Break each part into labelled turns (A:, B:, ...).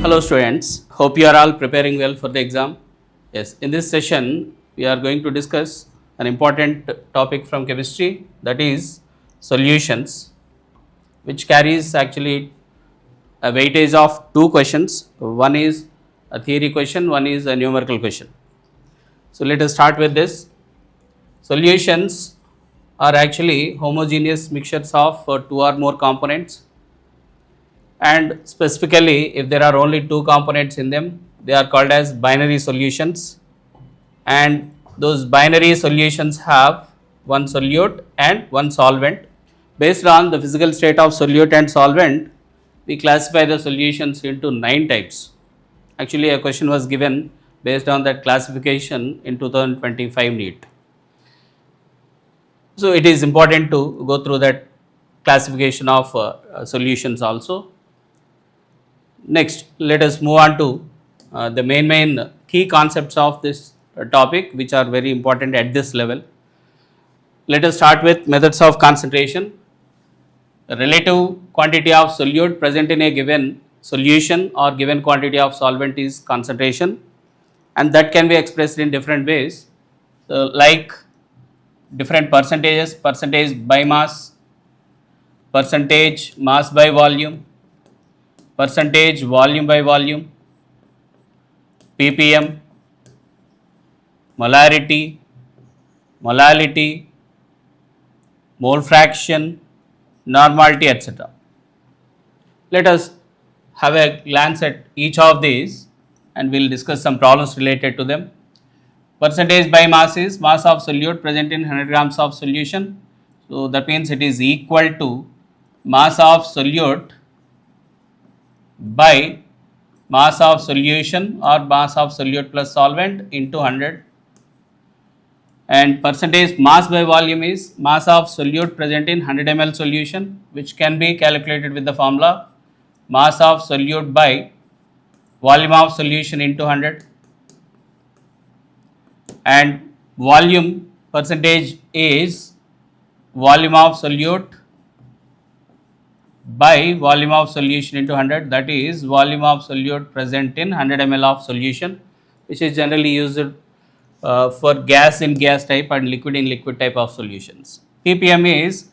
A: Hello students, hope you are all preparing well for the exam. Yes, in this session we are going to discuss an important topic from chemistry, that is solutions, which carries actually a weightage of two questions. One is a theory question, one is a numerical question. So let us start with this. Solutions are actually homogeneous mixtures of two or more components, and specifically if there are only two components in them, they are called as binary solutions, and those binary solutions have one solute and one solvent. Based on the physical state of solute and solvent, we classify the solutions into 9 types. Actually a question was given based on that classification in 2025 NEET. So it is important to go through that classification of solutions also. Next, let us move on to the main key concepts of this topic, which are very important at this level. Let us start with methods of concentration. The relative quantity of solute present in a given solution or given quantity of solvent is concentration, and that can be expressed in different ways, like different percentages: percentage by mass, percentage mass by volume, percentage volume by volume, ppm, molarity, molality, mole fraction, normality, etc. Let us have a glance at each of these and we will discuss some problems related to them. Percentage by mass is mass of solute present in 100 grams of solution. So that means it is equal to mass of solute by mass of solution or mass of solute plus solvent into 100. And percentage mass by volume is mass of solute present in 100 ml solution, which can be calculated with the formula mass of solute by volume of solution into 100. And volume percentage is volume of solute by volume of solution into 100, that is volume of solute present in 100 ml of solution, which is generally used for gas in gas type and liquid in liquid type of solutions. ppm is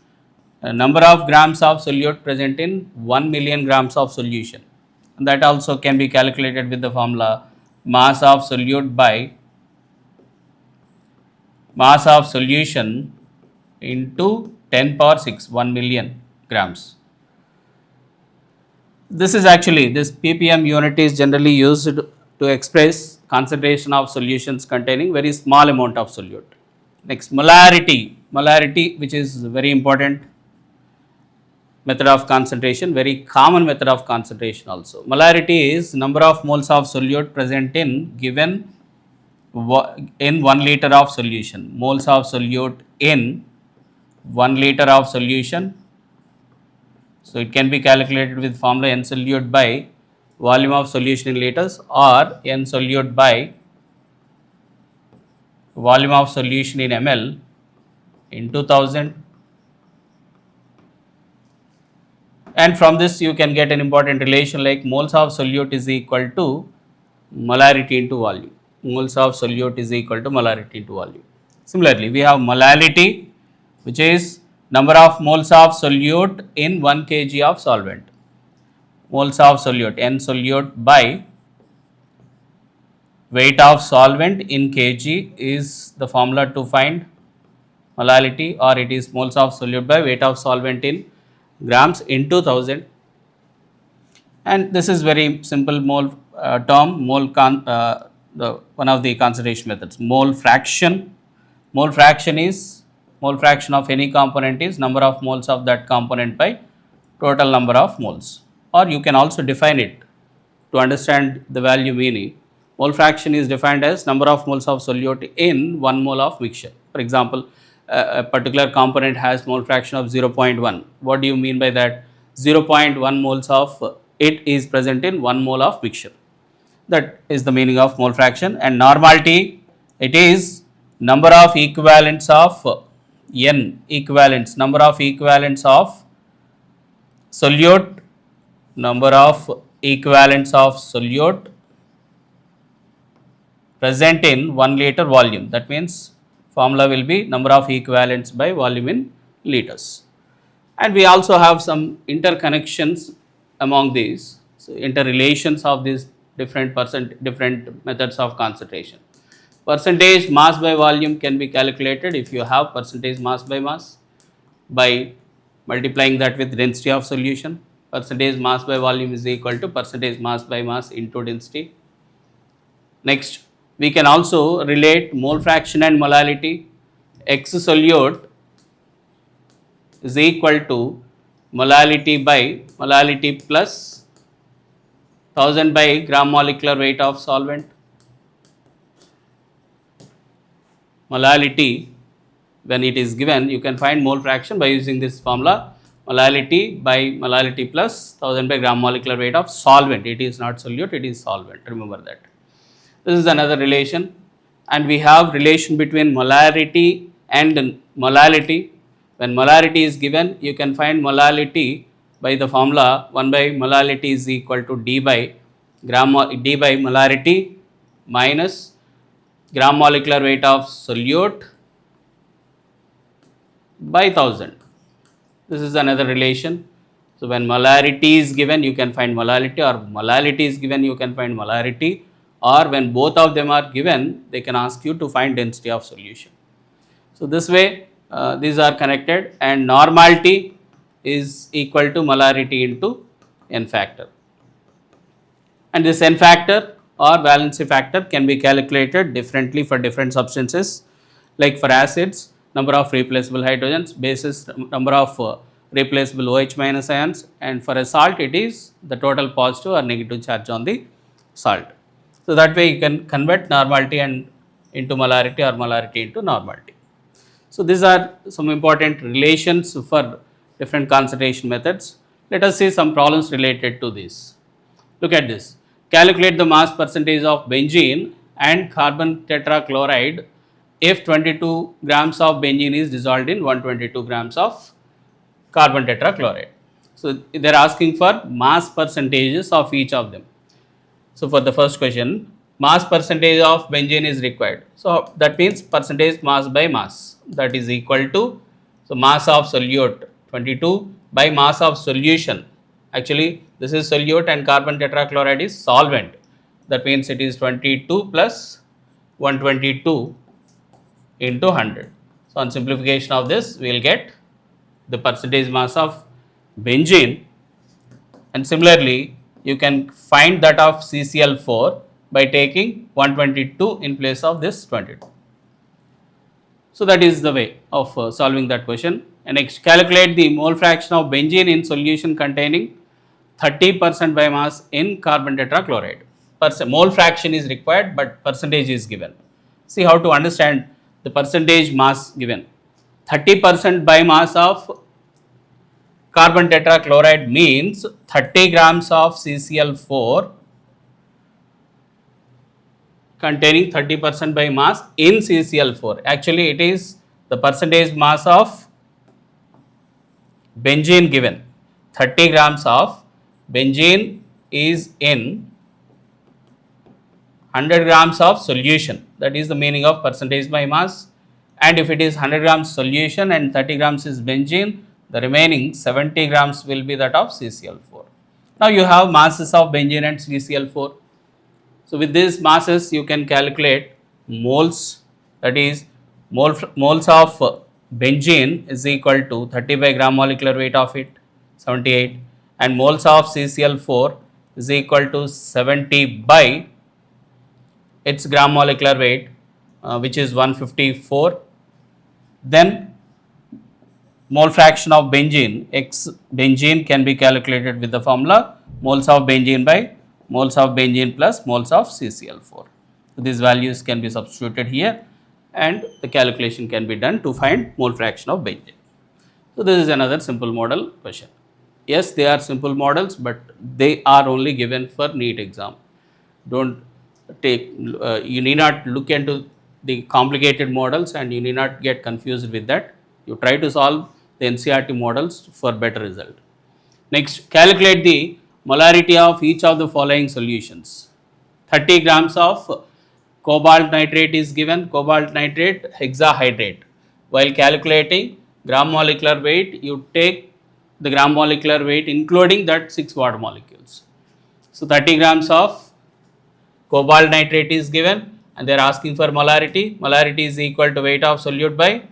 A: number of grams of solute present in 1 million grams of solution, and that also can be calculated with the formula mass of solute by mass of solution into 10 power 6, 1 million grams. This is actually, this ppm unit is generally used to express concentration of solutions containing very small amount of solute. Next, molarity. Molarity, which is very important method of concentration, very common method of concentration also. Molarity is number of moles of solute present in given in 1 liter of solution. Moles of solute in 1 liter of solution. So it can be calculated with formula n solute by volume of solution in liters or n solute by volume of solution in ml into 1000. And from this you can get an important relation like moles of solute is equal to molarity into volume. Moles of solute is equal to molarity into volume. Similarly, we have molality, which is number of moles of solute in 1 kg of solvent. Moles of solute, n solute by weight of solvent in kg is the formula to find molality, or it is moles of solute by weight of solvent in grams into 1000. And this is very simple mole term, one of the concentration methods. Mole fraction. Mole fraction is, mole fraction of any component is number of moles of that component by total number of moles, or you can also define it to understand the value meaning. Mole fraction is defined as number of moles of solute in 1 mole of mixture. For example, a particular component has mole fraction of 0.1. What do you mean by that? 0.1 moles of it is present in 1 mole of mixture. That is the meaning of mole fraction. And normality, it is number of equivalents of n equivalents, number of equivalents of solute, number of equivalents of solute present in 1 liter volume. That means formula will be number of equivalents by volume in liters. And we also have some interconnections among these, so interrelations of these different methods of concentration. Percentage mass by volume can be calculated if you have percentage mass by mass by multiplying that with density of solution. Percentage mass by volume is equal to percentage mass by mass into density. Next, we can also relate mole fraction and molality. X solute is equal to molality by molality plus 1000 by gram molecular weight of solvent. Molality, when it is given, you can find mole fraction by using this formula, molality by molality plus 1000 by gram molecular weight of solvent. It is not solute, it is solvent, remember that. This is another relation, and we have relation between molarity and molality. When molarity is given, you can find molality by the formula 1 by molality is equal to d by molarity minus gram molecular weight of solute by 1000. This is another relation. So when molarity is given, you can find molality, or molality is given, you can find molarity, or when both of them are given, they can ask you to find density of solution. So this way these are connected, and normality is equal to molarity into n factor. And this n factor or valency factor can be calculated differently for different substances. Like for acids, number of replaceable hydrogens, bases number of replaceable OH minus ions, and for a salt it is the total positive or negative charge on the salt. So that way you can convert normality and into molarity or molarity into normality. So these are some important relations for different concentration methods. Let us see some problems related to this. Look at this. Calculate the mass percentage of benzene and carbon tetrachloride if 22 grams of benzene is dissolved in 122 grams of carbon tetrachloride. So they are asking for mass percentages of each of them. So for the first question, mass percentage of benzene is required. So that means percentage mass by mass, that is equal to, so mass of solute 22 by mass of solution. Actually this is solute and carbon tetrachloride is solvent. That means it is 22 plus 122 into 100. So on simplification of this, we will get the percentage mass of benzene, and similarly you can find that of CCl4 by taking 122 in place of this 22. So that is the way of solving that question. And next, calculate the mole fraction of benzene in solution containing 30% by mass in carbon tetrachloride. Mole fraction is required, but percentage is given. See how to understand the percentage mass given. 30% by mass of carbon tetrachloride means 30 grams of CCl4 containing 30% by mass in CCl4. Actually it is the percentage mass of benzene given. 30 grams of benzene is in 100 grams of solution. That is the meaning of percentage by mass. And if it is 100 grams solution and 30 grams is benzene, the remaining 70 grams will be that of CCl4. Now you have masses of benzene and CCl4. So with these masses you can calculate moles, that is moles of benzene is equal to 30 by gram molecular weight of it, 78, and moles of CCl4 is equal to 70 by its gram molecular weight, which is 154. Then mole fraction of benzene, X benzene can be calculated with the formula moles of benzene by moles of benzene plus moles of CCl4. So these values can be substituted here and the calculation can be done to find mole fraction of benzene. So this is another simple model question. Yes, they are simple models, but they are only given for NEET exam. Don't take, you need not look into the complicated models and you need not get confused with that. You try to solve the NCERT models for better result. Next, calculate the molarity of each of the following solutions. 30 grams of cobalt nitrate is given, cobalt nitrate hexahydrate. While calculating gram molecular weight, you take the gram molecular weight including that 6 water molecules. So 30 grams of cobalt nitrate is given and they are asking for molarity. Molarity is equal to weight of solute by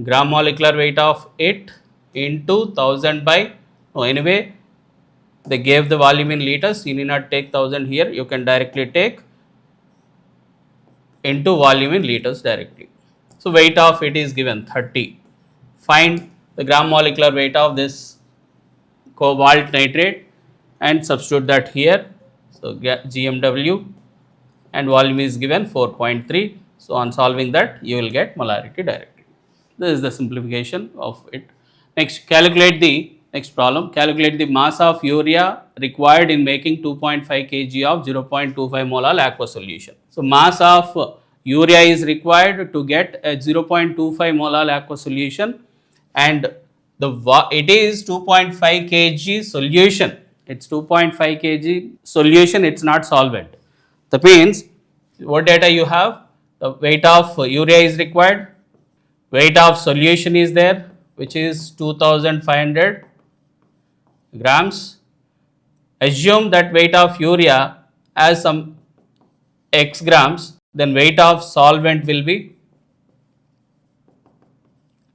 A: gram molecular weight of it into 1000 by, anyway they gave the volume in liters, you need not take 1000 here, you can directly take into volume in liters directly. So weight of it is given 30. Find the gram molecular weight of this cobalt nitrate and substitute that here. So GMW and volume is given 4.3. So on solving that you will get molarity directly. This is the simplification of it. Next, calculate the next problem. Calculate the mass of urea required in making 2.5 kg of 0.25 molar aqueous solution. So mass of urea is required to get a 0.25 molar aqueous solution, and it is 2.5 kg solution. It's 2.5 kg solution. It's not solvent. That means what data you have? The weight of urea is required. Weight of solution is there, which is 2500 grams. Assume that weight of urea as some x grams, then weight of solvent will be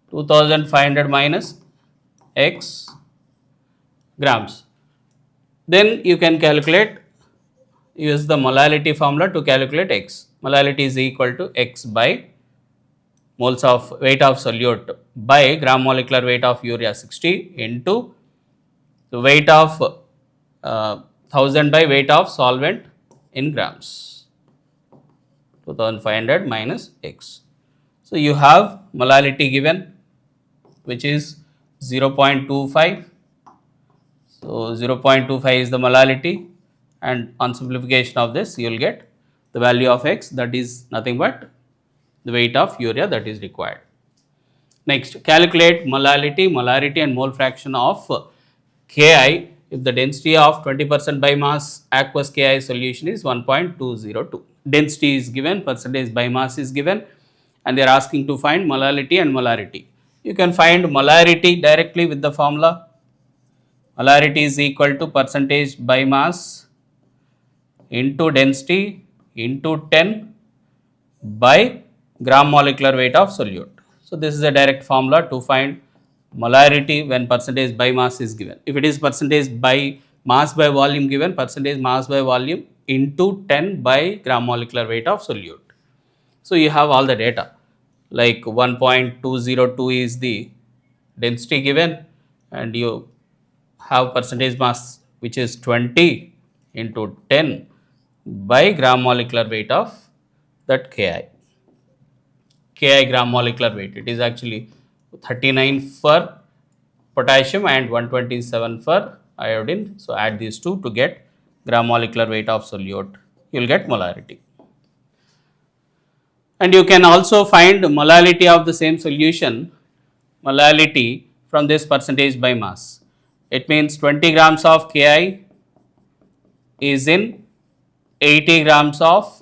A: 2500 minus x grams. Then you can calculate, use the molality formula to calculate x. Molality is equal to x by moles of weight of solute by gram molecular weight of urea 60 into the weight of 1000 by weight of solvent in grams, 2500 minus x. So you have molality given, which is 0.25. So 0.25 is the molality, and on simplification of this you will get the value of x, that is nothing but the weight of urea that is required. Next, calculate molarity and mole fraction of Ki if the density of 20% by mass aqueous Ki solution is 1.202. Density is given, percentage by mass is given, and they are asking to find molality and molarity. You can find molarity directly with the formula. Molarity is equal to percentage by mass into density into 10 by gram molecular weight of solute. So this is a direct formula to find molarity when percentage by mass is given. If it is percentage by mass by volume given, percentage mass by volume into 10 by gram molecular weight of solute. So you have all the data, like 1.202 is the density given, and you have percentage mass which is 20 into 10 by gram molecular weight of that Ki gram molecular weight. It is actually 39 for potassium and 127 for iodine. So add these two to get gram molecular weight of solute. You will get molarity. And you can also find molality of the same solution, molality from this percentage by mass. It means 20 grams of Ki is in 80 grams of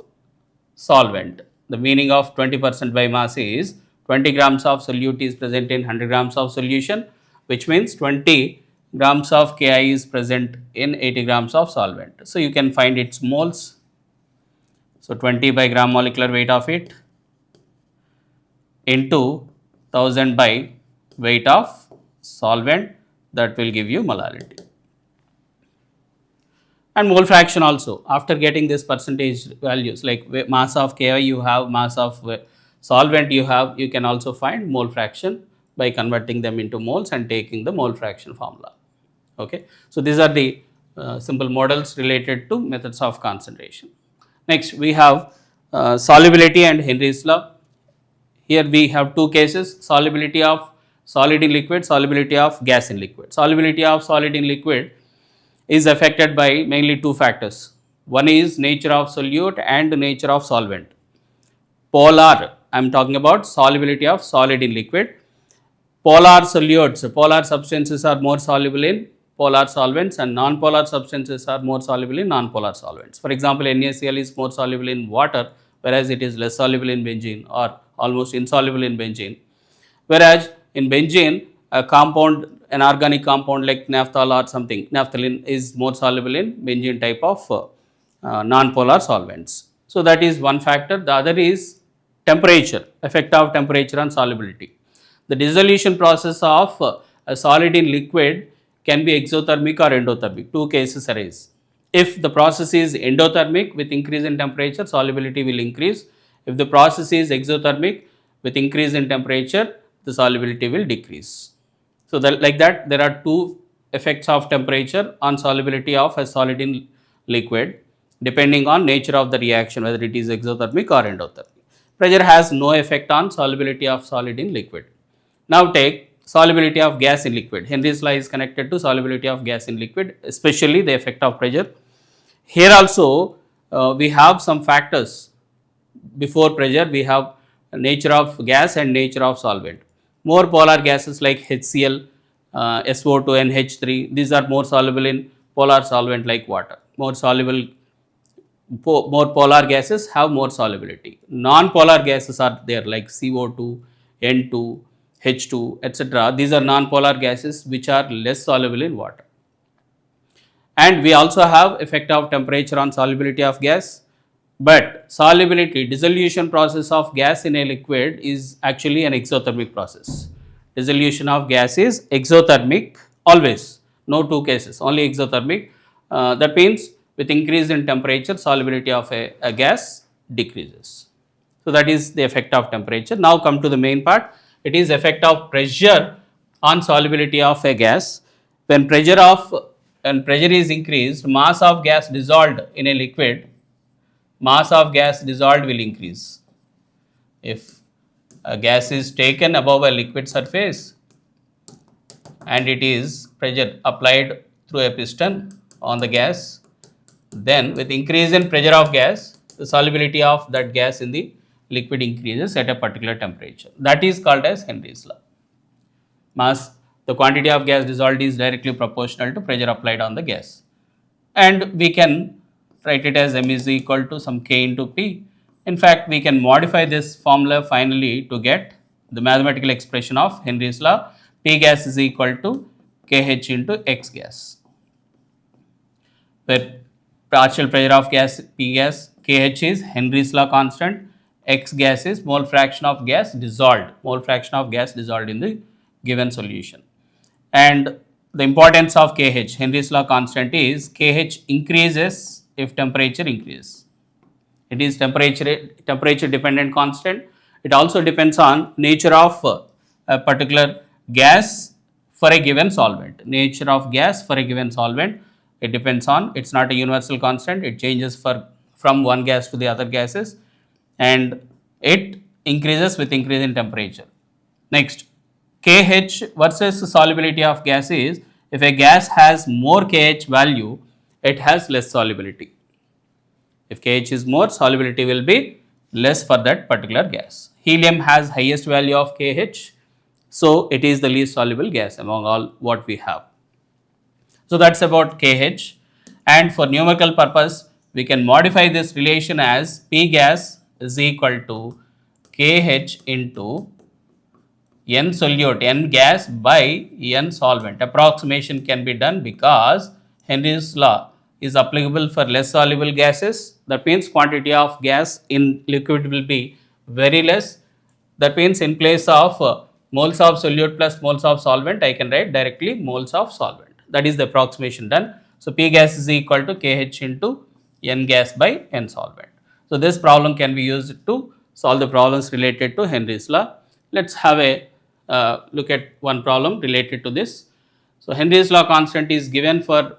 A: solvent. The meaning of 20% by mass is 20 grams of solute is present in 100 grams of solution, which means 20 grams of Ki is present in 80 grams of solvent. So you can find its moles. So 20 by gram molecular weight of it into 1000 by weight of solvent, that will give you molality. And mole fraction also, after getting this percentage values like mass of Ki you have, mass of solvent you have, you can also find mole fraction by converting them into moles and taking the mole fraction formula. Okay. So these are the simple models related to methods of concentration. Next we have solubility and Henry's law. Here we have two cases, solubility of solid in liquid, solubility of gas in liquid. Solubility of solid in liquid is affected by mainly two factors. One is nature of solute and nature of solvent. Polar, I am talking about solubility of solid in liquid. Polar solutes, polar substances are more soluble in polar solvents, and non-polar substances are more soluble in non-polar solvents. For example, NaCl is more soluble in water, whereas it is less soluble in benzene or almost insoluble in benzene. Whereas in benzene, a compound, an organic compound like naphthol or something, naphthalene is more soluble in benzene type of non-polar solvents. So that is one factor. The other is temperature, effect of temperature on solubility. The dissolution process of a solid in liquid can be exothermic or endothermic. Two cases arise. If the process is endothermic, with increase in temperature, solubility will increase. If the process is exothermic, with increase in temperature, the solubility will decrease. So that, like that, there are two effects of temperature on solubility of a solid in liquid, depending on nature of the reaction, whether it is exothermic or endothermic. Pressure has no effect on solubility of solid in liquid. Now take solubility of gas in liquid. Henry's law is connected to solubility of gas in liquid, especially the effect of pressure. Here also we have some factors. Before pressure, we have nature of gas and nature of solvent. More polar gases like HCl, SO2 and H3, these are more soluble in polar solvent like water. More polar gases have more solubility. Non-polar gases are there like CO2, N2, H2, etc. These are non-polar gases which are less soluble in water. And we also have effect of temperature on solubility of gas. But solubility, dissolution process of gas in a liquid is actually an exothermic process. Dissolution of gas is exothermic always, no two cases, only exothermic. That means with increase in temperature, solubility of a gas decreases. So that is the effect of temperature. Now come to the main part. It is effect of pressure on solubility of a gas. When pressure is increased, mass of gas dissolved in a liquid, mass of gas dissolved will increase. If a gas is taken above a liquid surface and it is pressure applied through a piston on the gas, then with increase in pressure of gas, the solubility of that gas in the liquid increases at a particular temperature. That is called as Henry's law. The quantity of gas dissolved is directly proportional to pressure applied on the gas. And we can write it as m is equal to some k into p. In fact, we can modify this formula finally to get the mathematical expression of Henry's law. P gas is equal to kH into x gas, where partial pressure of gas P gas, kH is Henry's law constant, x gas is mole fraction of gas dissolved, in the given solution. And the importance of kH, Henry's law constant is kH increases if temperature increases. It is temperature dependent constant. It also depends on nature of a particular gas for a given solvent. Nature of gas for a given solvent, it depends on, it's not a universal constant, it changes from one gas to the other gases, and it increases with increase in temperature. Next, kH versus solubility of gas is, if a gas has more kH value, it has less solubility. If kH is more, solubility will be less for that particular gas. Helium has highest value of kH, so it is the least soluble gas among all what we have. So that's about kH, and for numerical purpose, we can modify this relation as P gas is equal to kH into N solute, N gas by N solvent. Approximation can be done because Henry's law is applicable for less soluble gases. That means quantity of gas in liquid will be very less. That means in place of moles of solute plus moles of solvent, I can write directly moles of solvent. That is the approximation done. So P gas is equal to kH into N gas by N solvent. So this problem can be used to solve the problems related to Henry's law. Let's have a look at one problem related to this. So Henry's law constant is given for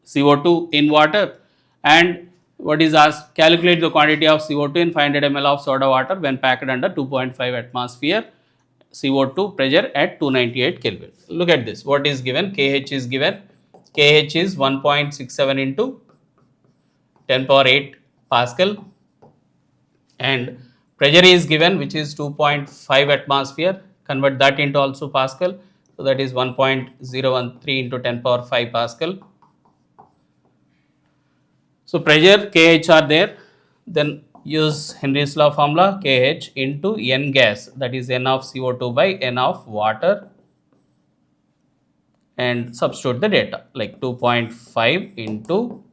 A: CO2 in water, and what is asked, calculate the quantity of CO2 in 500 ml of soda water when packed under 2.5 atmosphere CO2 pressure at 298 Kelvin. Look at this, what is given, kH is given, kH is 1.67 into 10 power 8 Pascal, and pressure is given which is 2.5 atmosphere, convert that into also Pascal, So that is 1.013 into 10 power 5 Pascal. So pressure KH are there, then use Henry's law formula KH into N gas, that is N of CO2 by N of water, and substitute the data like 2.5 into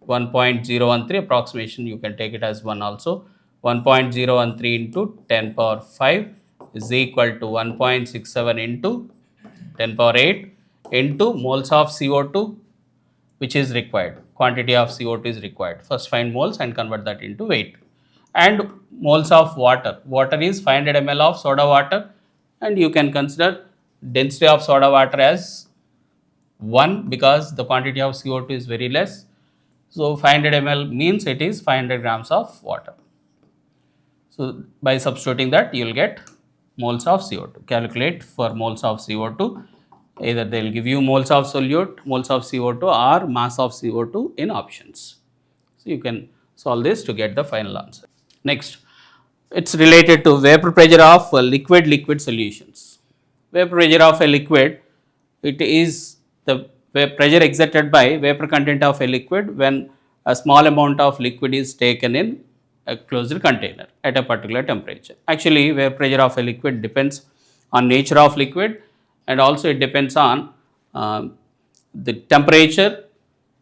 A: 1.013, approximation you can take it as 1 also, 1.013 into 10 power 5 is equal to 1.67 into 10 power 8 into moles of CO2 which is required, quantity of CO2 is required. First find moles and convert that into weight. And moles of water, water is 500 ml of soda water, and you can consider density of soda water as 1 because the quantity of CO2 is very less. So 500 ml means it is 500 grams of water. So by substituting that you will get moles of CO2. Calculate for moles of CO2. Either they will give you moles of solute, moles of CO2 or mass of CO2 in options. So you can solve this to get the final answer. Next, it's related to vapor pressure of liquid solutions. Vapor pressure of a liquid, it is the pressure exerted by vapor content of a liquid when a small amount of liquid is taken in a closed container at a particular temperature. Actually, vapor pressure of a liquid depends on nature of liquid, and also it depends on the temperature.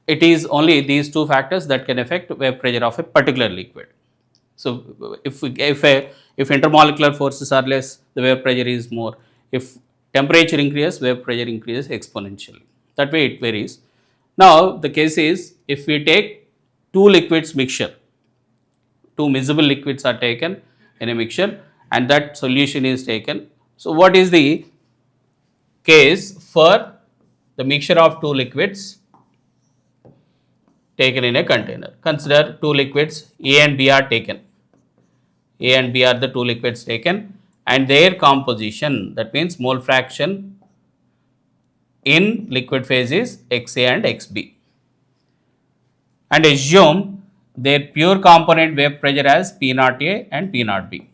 A: It is only these two factors that can affect vapor pressure of a particular liquid. So if intermolecular forces are less, the vapor pressure is more. If temperature increases, vapor pressure increases exponentially. That way it varies. Now the case is, if we take two liquids mixture, two miscible liquids are taken in a mixture and that solution is taken. So what is the case for the mixture of two liquids taken in a container? Consider two liquids A and B are taken. A and B are the two liquids taken and their composition, that means mole fraction in liquid phase is XA and XB, and assume their pure component vapor pressure as P0A and P0B.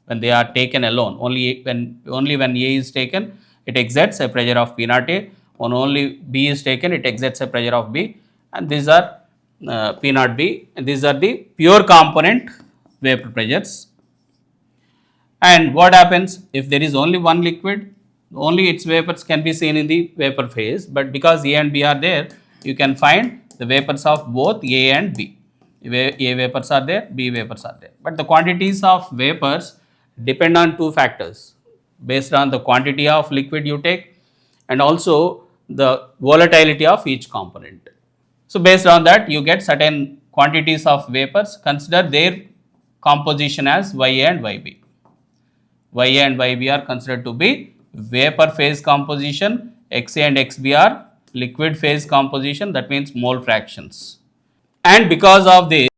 A: When they are taken alone, only when A is taken, it exerts a pressure of P0A. When only B is taken, it exerts a pressure of B, and these are P0B, and these are the pure component vapor pressures. And what happens if there is only one liquid? Only its vapors can be seen in the vapor phase, but because A and B are there, you can find the vapors of both A and B. A vapors are there, B vapors are there. But the quantities of vapors depend on two factors, based on the quantity of liquid you take and also the volatility of each component. So based on that, you get certain quantities of vapors. Consider their composition as YA and YB. YA and YB are considered to be vapor phase composition, XA and XB are liquid phase composition, that means mole fractions. And because of this,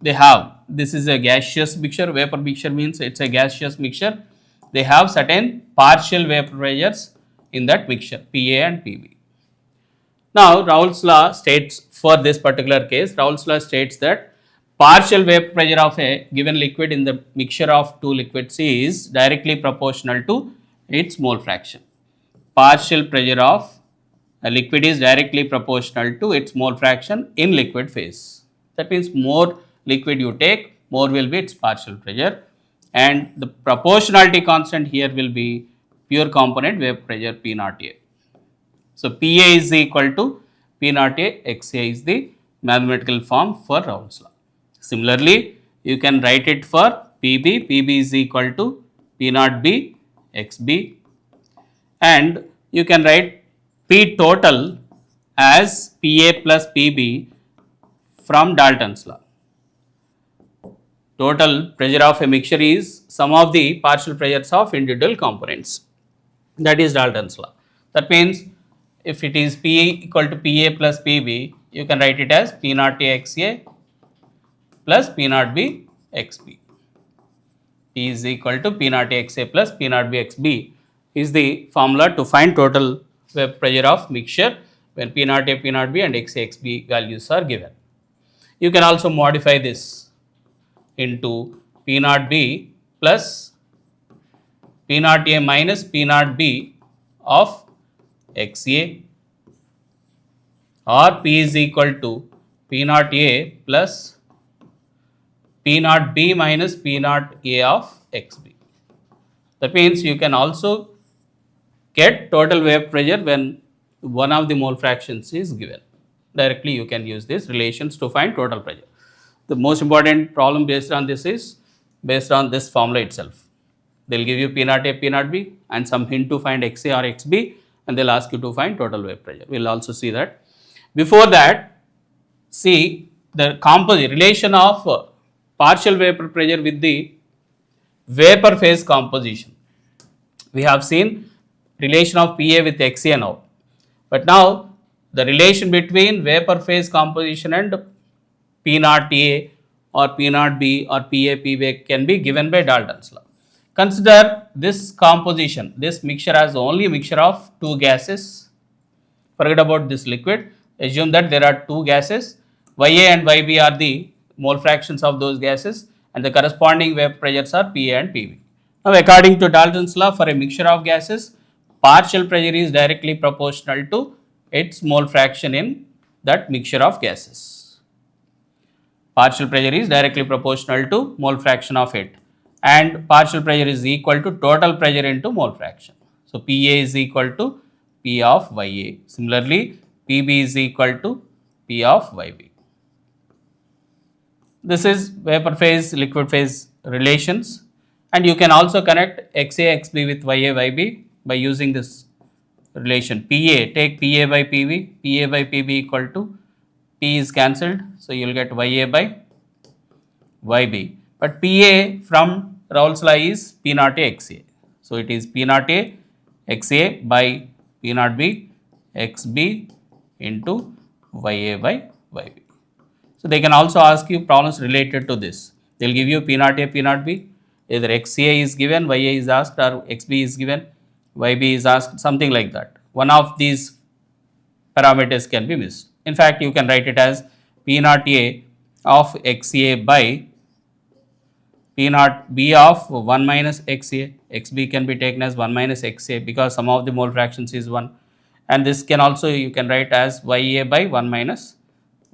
A: this is a gaseous mixture. Vapor mixture means it's a gaseous mixture. They have certain partial vapor pressures in that mixture, PA and PB. Now Raoult's law states, for this particular case, Raoult's law states that partial vapor pressure of a given liquid in the mixture of two liquids is directly proportional to its mole fraction. Partial pressure of a liquid is directly proportional to its mole fraction in liquid phase. That means more liquid you take, more will be its partial pressure, and the proportionality constant here will be pure component vapor pressure P0A. So PA is equal to P0A, XA is the mathematical form for Raoult's law. Similarly, you can write it for PB. PB is equal to P0B, XB, and you can write P total as PA plus PB from Dalton's law. Total pressure of a mixture is sum of the partial pressures of individual components. That is Dalton's law. That means if it is P equal to PA plus PB, you can write it as P0A XA plus P0B XB. P is equal to P0A XA plus P0B XB is the formula to find total vapor pressure of mixture when P0A, P0B and XA, XB values are given. You can also modify this into P0B plus P0A minus P0B of XA, or P is equal to P naught A plus P naught B minus P naught A of XB. That means you can also get total vapor pressure when one of the mole fractions is given. Directly you can use these relations to find total pressure. The most important problem based on this is based on this formula itself. They will give you P naught A, P naught B and some hint to find XA or XB, and they will ask you to find total vapor pressure. We will also see that. Before that, see the composite relation of partial vapor pressure with the vapor phase composition. We have seen relation of PA with XA now, but now the relation between vapor phase composition and P naught A or P naught B or PA, PV can be given by Dalton's law. Consider this composition, this mixture as only a mixture of two gases. Forget about this liquid. Assume that there are two gases. Ya and Yb are the mole fractions of those gases, and the corresponding vapor pressures are Pa and Pv. Now, according to Dalton's law, for a mixture of gases, partial pressure is directly proportional to its mole fraction in that mixture of gases. Partial pressure is directly proportional to mole fraction of it, and partial pressure is equal to total pressure into mole fraction. So, Pa is equal to P of Ya. Similarly, Pb is equal to P of Yb. This is vapor phase, liquid phase relations, and you can also connect XA, XB with Ya, Yb by using this relation. Pa, take Pa by Pv, Pa by Pb equal to P is cancelled, so you will get Ya by Yb. But Pa from Raoult's law is P naught A XA. So it is P naught A XA by P naught B XB into Ya by Yb. So they can also ask you problems related to this. They will give you P naught A, P naught B. Either XA is given, Ya is asked, or XB is given, Yb is asked, something like that. One of these parameters can be missed. In fact, you can write it as P naught A of XA by P naught B of 1 minus XA. XB can be taken as 1 minus XA because some of the mole fractions is 1. And this can also, you can write as Ya by 1 minus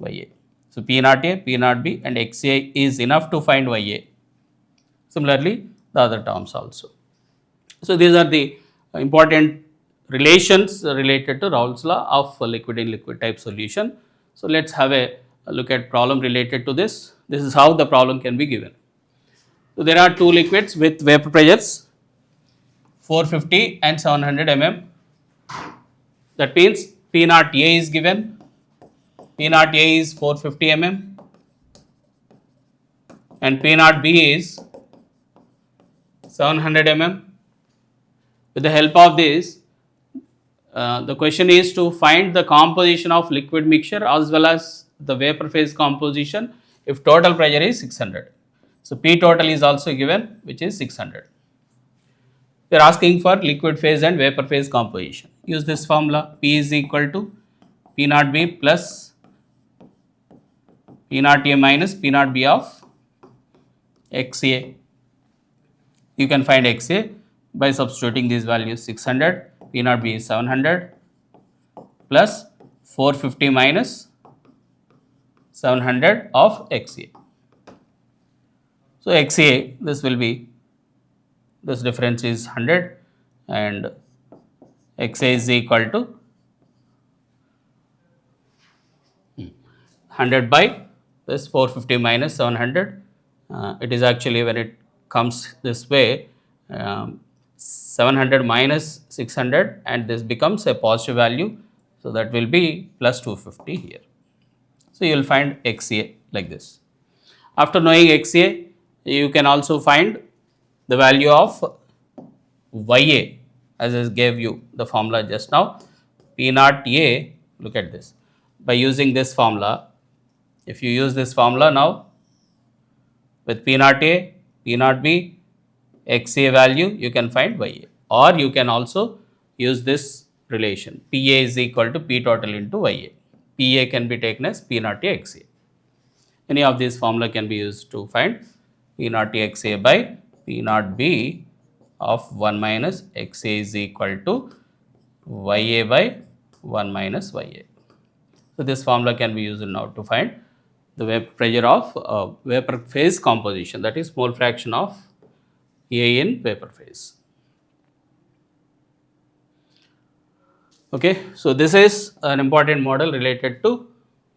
A: Ya. So, P naught A, P naught B and XA is enough to find Ya. Similarly, the other terms also. So, these are the important relations related to Raoult's law of liquid in liquid type solution. So, let us have a look at problem related to this. This is how the problem can be given. So, there are two liquids with vapor pressures 450 and 700 mm. That means P naught A is given, P naught A is 450 mm and P naught B is 700 mm. With the help of this, the question is to find the composition of liquid mixture as well as the vapor phase composition if total pressure is 600. So, P total is also given, which is 600. We are asking for liquid phase and vapor phase composition. Use this formula, P is equal to P naught B plus P naught A minus P naught B of XA. You can find XA by substituting these values 600, P naught B is 700 plus 450 minus 700 of XA. So, XA, this will be, this difference is 100 and XA is equal to 100 by this 450 minus 700. It is actually, when it comes this way, 700 minus 600 and this becomes a positive value. So, that will be plus 250 here. So, you will find XA like this. After knowing XA, you can also find the value of Ya, as I gave you the formula just now. P naught A, look at this. By using this formula, if you use this formula now with P naught A, P naught B, XA value, you can find Ya. Or you can also use this relation, Pa is equal to P total into Ya. Pa can be taken as P naught A XA. Any of these formula can be used to find P naught A XA by P naught B of 1 minus XA is equal to Ya by 1 minus Ya. So, this formula can be used now to find the vapor pressure of vapor phase composition, that is mole fraction of A in vapor phase. Okay, so this is an important model related to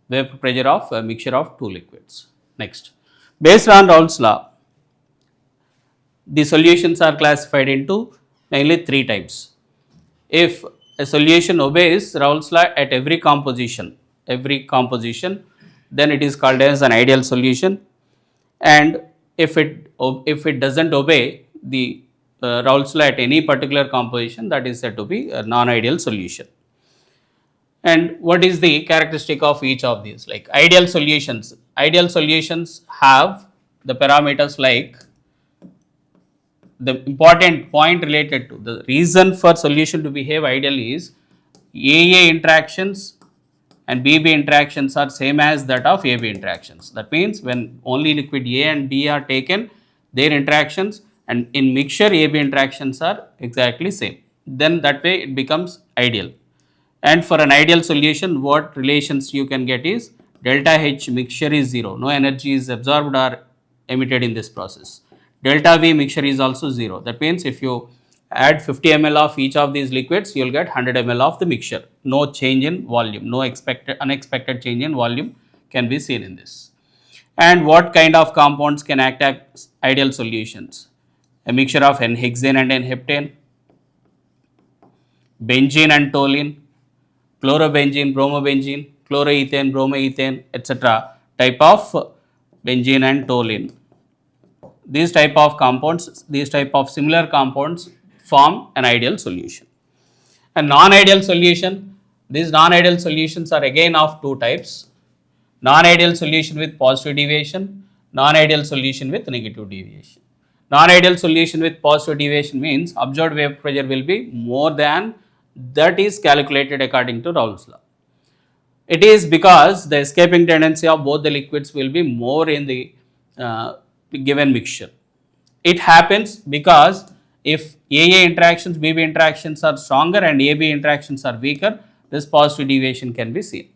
A: vapor pressure of a mixture of two liquids. Next, based on Raoult's law, the solutions are classified into mainly three types. If a solution obeys Raoult's law at every composition, then it is called as an ideal solution. And if it doesn't obey the Raoult's law at any particular composition, that is said to be a non-ideal solution. And what is the characteristic of each of these? Like ideal solutions have the parameters like the important point related to the reason for solution to behave ideally is AA interactions and BB interactions are same as that of AB interactions. That means when only liquid A and B are taken, their interactions, and in mixture AB interactions are exactly same. Then that way it becomes ideal. And for an ideal solution, what relations you can get is delta H mixture is 0, no energy is absorbed or emitted in this process. Delta V mixture is also 0. That means if you add 50 ml of each of these liquids, you will get 100 ml of the mixture. No change in volume, no unexpected change in volume can be seen in this. And what kind of compounds can act as ideal solutions? A mixture of N-hexane and N-heptane, benzene and toluene, chlorobenzene, bromobenzene, chloroethane, bromoethane, etc. type of benzene and toluene. These type of similar compounds form an ideal solution. A non-ideal solution, these non-ideal solutions are again of two types. Non-ideal solution with positive deviation, non-ideal solution with negative deviation. Non-ideal solution with positive deviation means observed vapor pressure will be more than that is calculated according to Raoult's law. It is because the escaping tendency of both the liquids will be more in the given mixture. It happens because if AA interactions, BB interactions are stronger and AB interactions are weaker, this positive deviation can be seen.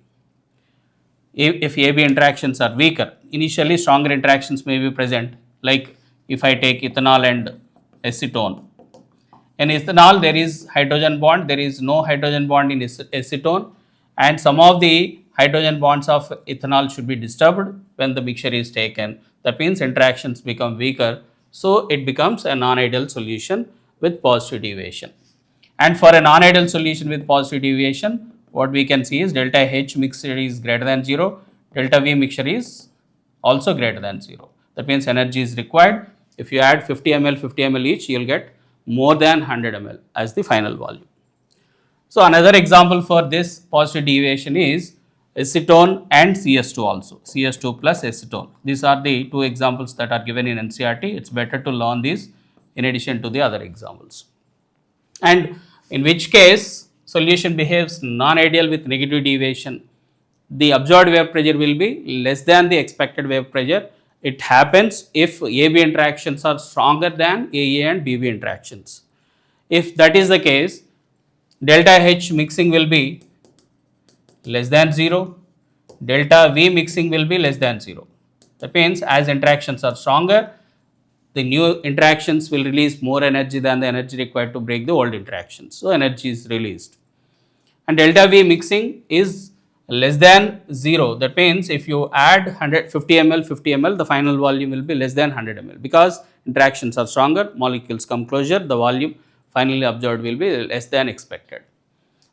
A: If AB interactions are weaker, initially stronger interactions may be present, like if I take ethanol and acetone. In ethanol, there is hydrogen bond, there is no hydrogen bond in acetone, and some of the hydrogen bonds of ethanol should be disturbed when the mixture is taken. That means interactions become weaker, so it becomes a non-ideal solution with positive deviation. And for a non-ideal solution with positive deviation, what we can see is delta H mixture is greater than 0, delta V mixture is also greater than 0. That means energy is required. If you add 50 ml each, you will get more than 100 ml as the final volume. So, another example for this positive deviation is acetone and CS2 also, CS2 plus acetone. These are the two examples that are given in NCERT. It is better to learn these in addition to the other examples. And in which case solution behaves non-ideal with negative deviation, the observed vapor pressure will be less than the expected vapor pressure. It happens if AB interactions are stronger than AA and BB interactions. If that is the case, delta H mixing will be less than 0, delta V mixing will be less than 0. That means as interactions are stronger, the new interactions will release more energy than the energy required to break the old interactions. So, energy is released. And delta V mixing is less than 0. That means if you add 150 ml, the final volume will be less than 100 ml because interactions are stronger, molecules come closer, the volume finally observed will be less than expected.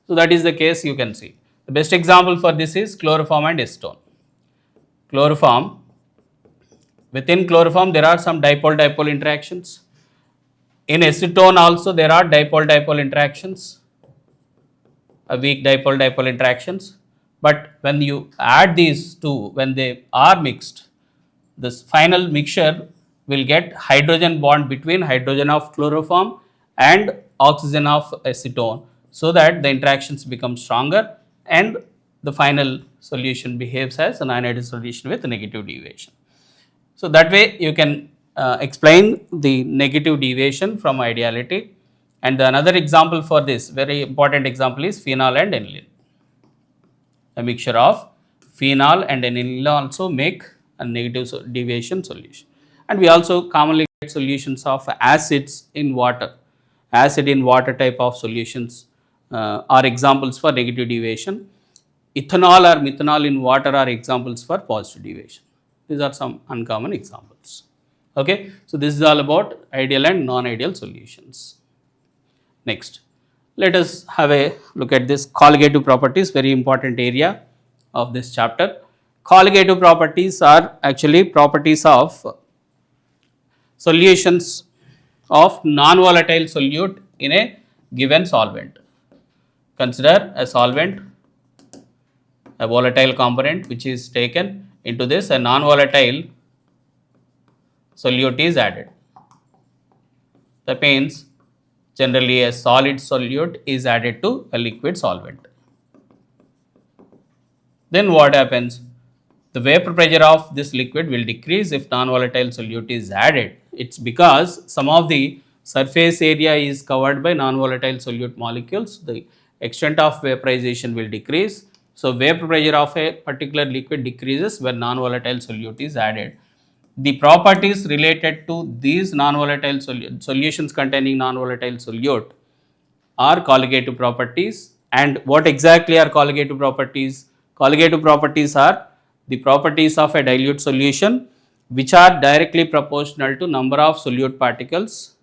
A: So, that is the case you can see. The best example for this is chloroform and acetone. Chloroform, within chloroform there are some dipole-dipole interactions. In acetone also there are dipole-dipole interactions, a weak dipole-dipole interactions. But when you add these two, when they are mixed, this final mixture will get hydrogen bond between hydrogen of chloroform and oxygen of acetone, so that the interactions become stronger and the final solution behaves as a non-ideal solution with negative deviation. So, that way you can explain the negative deviation from ideality And the another example for this, very important example, is phenol and aniline. A mixture of phenol and aniline also make a negative deviation solution. And we also commonly get solutions of acids in water. Acid in water type of solutions are examples for negative deviation. Ethanol or methanol in water are examples for positive deviation. These are some uncommon examples. Okay, so this is all about ideal and non-ideal solutions. Next, let us have a look at this colligative properties, very important area of this chapter. Colligative properties are actually properties of solutions of non-volatile solute in a given solvent. Consider a solvent, a volatile component which is taken into this, a non-volatile solute is added. That means generally a solid solute is added to a liquid solvent. Then what happens? The vapor pressure of this liquid will decrease if non-volatile solute is added. It's because some of the surface area is covered by non-volatile solute molecules. The extent of vaporization will decrease. So, vapor pressure of a particular liquid decreases when non-volatile solute is added. The properties related to these non-volatile solutions containing non-volatile solute are colligative properties. And what exactly are colligative properties? Colligative properties are the properties of a dilute solution which are directly proportional to number of solute particles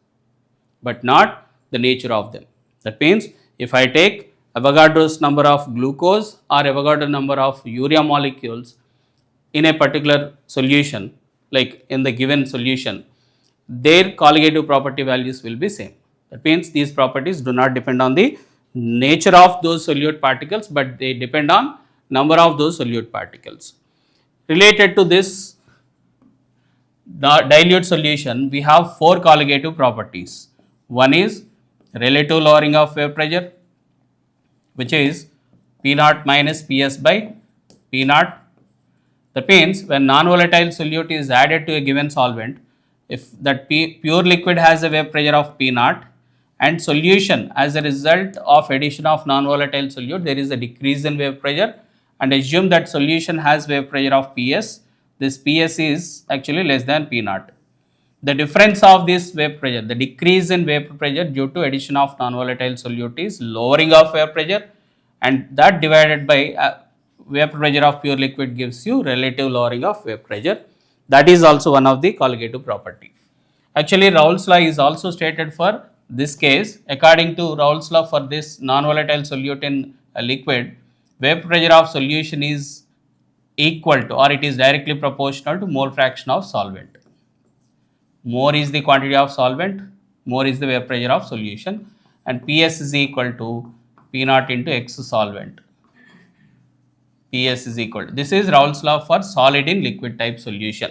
A: but not the nature of them. That means if I take Avogadro's number of glucose or Avogadro number of urea molecules in a particular solution, like in the given solution, their colligative property values will be same. That means these properties do not depend on the nature of those solute particles, but they depend on number of those solute particles. Related to this dilute solution, we have four colligative properties. One is relative lowering of vapor pressure, which is P naught minus Ps by P naught. That means when non-volatile solute is added to a given solvent, if that pure liquid has a vapor pressure of P naught and solution as a result of addition of non-volatile solute, there is a decrease in vapor pressure, and assume that solution has vapor pressure of Ps, this Ps is actually less than P naught. The difference of this vapor pressure, the decrease in vapor pressure due to addition of non-volatile solute is lowering of vapor pressure, and that divided by vapor pressure of pure liquid gives you relative lowering of vapor pressure. That is also one of the colligative property. Actually, Raoult's law is also stated for this case. According to Raoult's law, for this non-volatile solute in a liquid, vapor pressure of solution is equal to or it is directly proportional to mole fraction of solvent. More is the quantity of solvent, more is the vapor pressure of solution, and Ps is equal to P naught into X solvent. Ps is equal to, this is Raoult's law for solid in liquid type solution.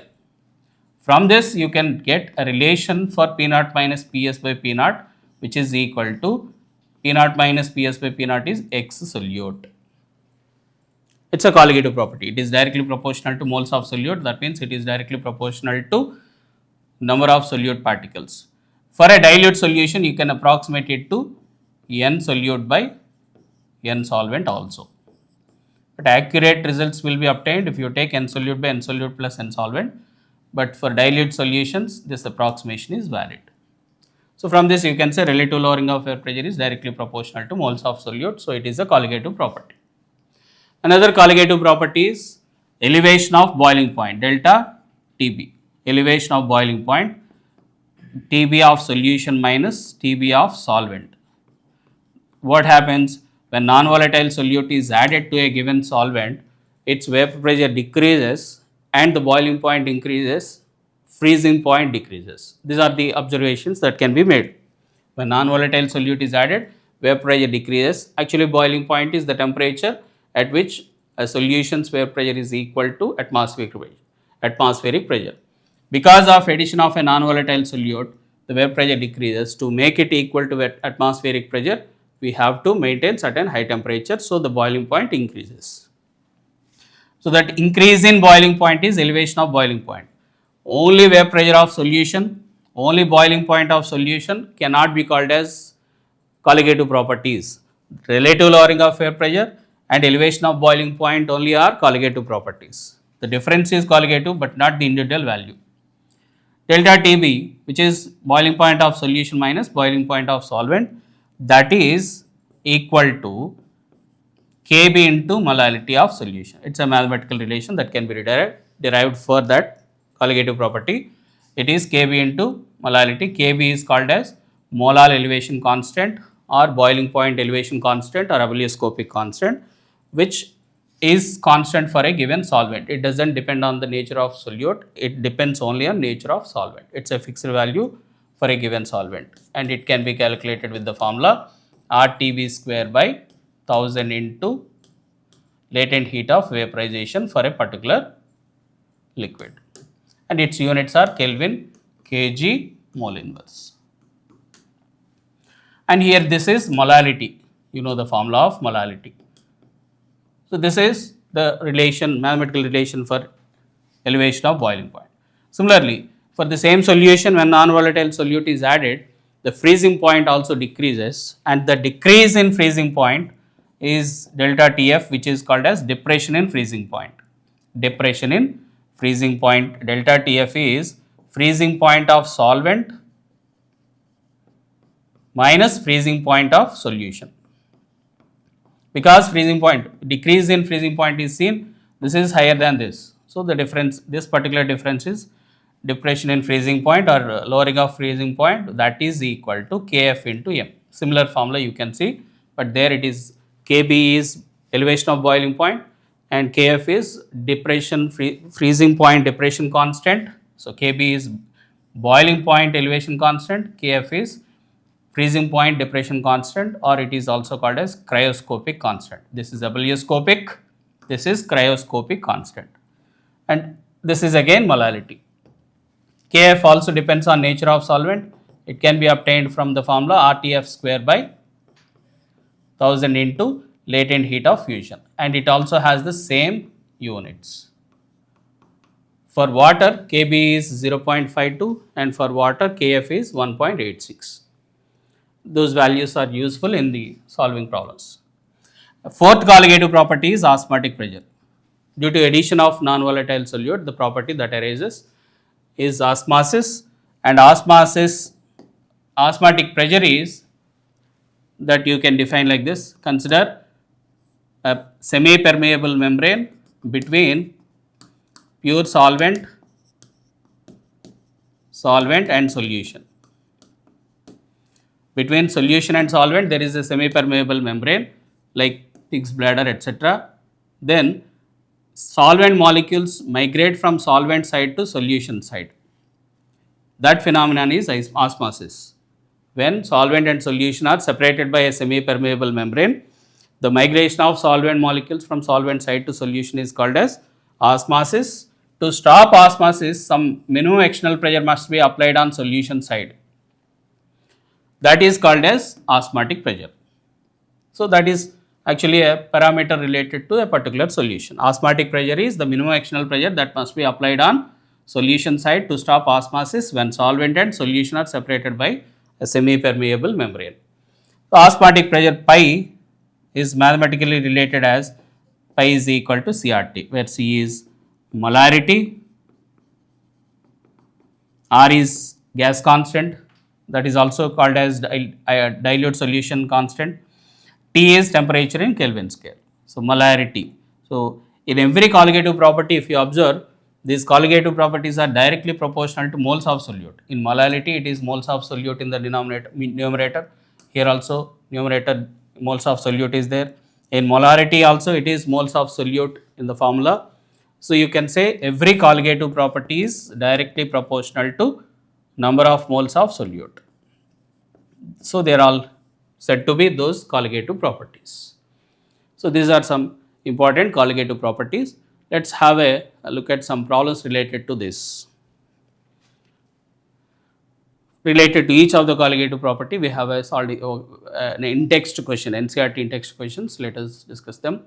A: From this you can get a relation for P naught minus Ps by P naught, which is equal to P naught minus Ps by P naught is X solute. It's a colligative property. It is directly proportional to moles of solute. That means it is directly proportional to number of solute particles. For a dilute solution, you can approximate it to N solute by N solvent also. But accurate results will be obtained if you take N solute by N solute plus N solvent. But for dilute solutions, this approximation is valid. So from this you can say relative lowering of air pressure is directly proportional to moles of solute. So it is a colligative property. Another colligative property is elevation of boiling point, delta Tb. Elevation of boiling point, Tb of solution minus Tb of solvent. What happens when non-volatile solute is added to a given solvent? Its vapor pressure decreases and the boiling point increases, freezing point decreases. These are the observations that can be made. When non-volatile solute is added, vapor pressure decreases. Actually, boiling point is the temperature at which a solution's vapor pressure is equal to atmospheric pressure. Because of addition of a non-volatile solute, the vapor pressure decreases. To make it equal to atmospheric pressure, we have to maintain certain high temperature, so the boiling point increases. So that increase in boiling point is elevation of boiling point. Only vapor pressure of solution, only boiling point of solution cannot be called as colligative properties. Relative lowering of air pressure and elevation of boiling point only are colligative properties. The difference is colligative but not the individual value. Delta TB, which is boiling point of solution minus boiling point of solvent, that is equal to Kb into molality of solution. It's a mathematical relation that can be derived for that colligative property. It is Kb into molality. Kb is called as molar elevation constant or boiling point elevation constant or abelioscopic constant, which is constant for a given solvent. It doesn't depend on the nature of solute, it depends only on nature of solvent. It's a fixed value for a given solvent and it can be calculated with the formula RTB square by 1000 into latent heat of vaporization for a particular liquid, and its units are Kelvin, kg, mole inverse. And here this is molality, you know the formula of molality. So this is the relation, mathematical relation for elevation of boiling point. Similarly, for the same solution, when non-volatile solute is added, the freezing point also decreases, and the decrease in freezing point is delta Tf, which is called as depression in freezing point. Depression in freezing point, delta Tf is freezing point of solvent minus freezing point of solution. Because freezing point, decrease in freezing point is seen, this is higher than this. So the difference, this particular difference is depression in freezing point or lowering of freezing point, that is equal to Kf into m. Similar formula you can see, but there it is Kb is elevation of boiling point and Kf is depression freezing point depression constant. So Kb is boiling point elevation constant, Kf is freezing point depression constant, or it is also called as cryoscopic constant. This is abelioscopic, this is cryoscopic constant, and this is again molality. Kf also depends on nature of solvent. It can be obtained from the formula RTF square by 1000 into latent heat of fusion, and it also has the same units. For water, Kb is 0.52 and for water Kf is 1.86. Those values are useful in the solving problems. Fourth colligative property is osmotic pressure. Due to addition of non-volatile solute, the property that arises is osmosis, and osmotic pressure is that you can define like this. Consider a semi-permeable membrane between pure solvent and solution. Between solution and solvent there is a semi-permeable membrane like pig's bladder, etc. Then solvent molecules migrate from solvent side to solution side. That phenomenon is osmosis. When solvent and solution are separated by a semi-permeable membrane, the migration of solvent molecules from solvent side to solution is called as osmosis. To stop osmosis, some minimum external pressure must be applied on solution side. That is called as osmotic pressure. So that is actually a parameter related to a particular solution. Osmotic pressure is the minimum external pressure that must be applied on solution side to stop osmosis when solvent and solution are separated by a semi-permeable membrane. So osmotic pressure pi is mathematically related as pi is equal to CRT, where C is molarity, R is gas constant, that is also called as dilute solution constant, T is temperature in Kelvin scale. So molarity. So in every colligative property, if you observe, these colligative properties are directly proportional to moles of solute. In molality, it is moles of solute in the numerator. Here also numerator moles of solute is there. In molarity also it is moles of solute in the formula. So you can say every colligative property is directly proportional to number of moles of solute. So they are all said to be those colligative properties. So these are some important colligative properties. Let's have a look at some problems related to this. Related to each of the colligative property, we have a solved an in-text question, NCERT in-text questions. Let us discuss them.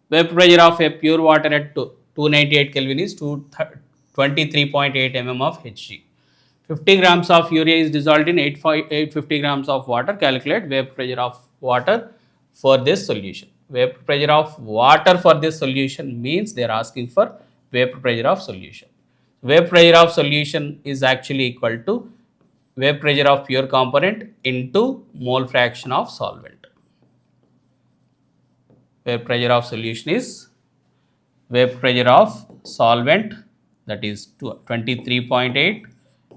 A: Vapor pressure of a pure water at 298 Kelvin is 23.8 mm of Hg. 50 grams of urea is dissolved in 850 grams of water. Calculate vapor pressure of water for this solution. Vapor pressure of water for this solution means they are asking for vapor pressure of solution. Vapor pressure of solution is actually equal to vapor pressure of pure component into mole fraction of solvent. Vapor pressure of solution is vapor pressure of solvent, that is 23.8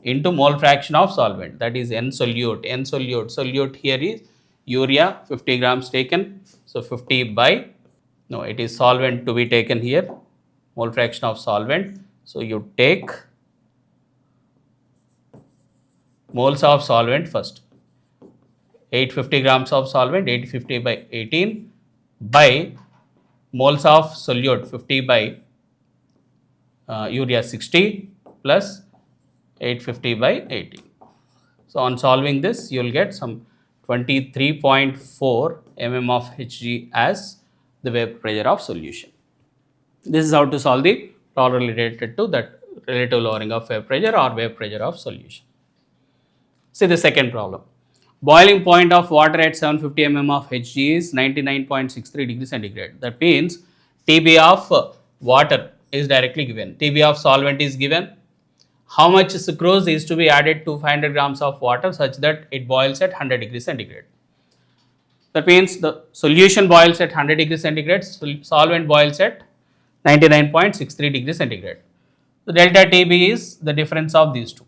A: into mole fraction of solvent, that is N solute. N solute here is urea 50 grams taken. So 50 by, no, it is solvent to be taken here, mole fraction of solvent. So you take moles of solvent first. 850 grams of solvent, 850 by 18 by moles of solute 50 by urea 60 plus 850 by 80. So on solving this, you will get some 23.4 mm of Hg as the vapor pressure of solution. This is how to solve the problem related to that relative lowering of vapor pressure or vapor pressure of solution. See the second problem. Boiling point of water at 750 mm of Hg is 99.63 degrees centigrade. That means Tb of water is directly given. Tb of solvent is given. How much sucrose is to be added to 500 grams of water such that it boils at 100 degrees centigrade. That means the solution boils at 100 degrees centigrade, solvent boils at 99.63 degrees centigrade. The delta Tb is the difference of these two.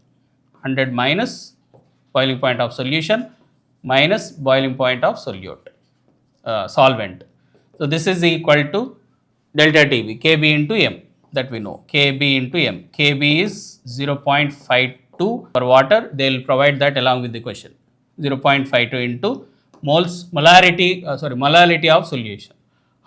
A: 100 minus boiling point of solution minus boiling point of solute, solvent. So this is equal to delta Tb, Kb into m, that we know, Kb into m. Kb is 0.52 for water, they will provide that along with the question. 0.52 into molality of solution.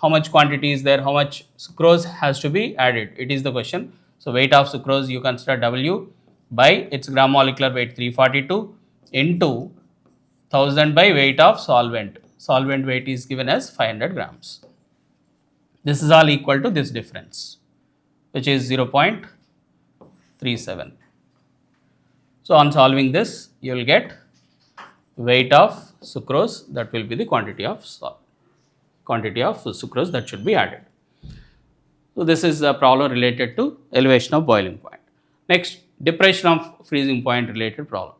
A: How much quantity is there, how much sucrose has to be added, it is the question. So weight of sucrose you consider W by its gram molecular weight 342 into 1000 by weight of solvent. Solvent weight is given as 500 grams. This is all equal to this difference, which is 0.37. So on solving this, you will get weight of sucrose, that will be the quantity of sucrose that should be added. So this is a problem related to elevation of boiling point. Next, depression of freezing point related problem.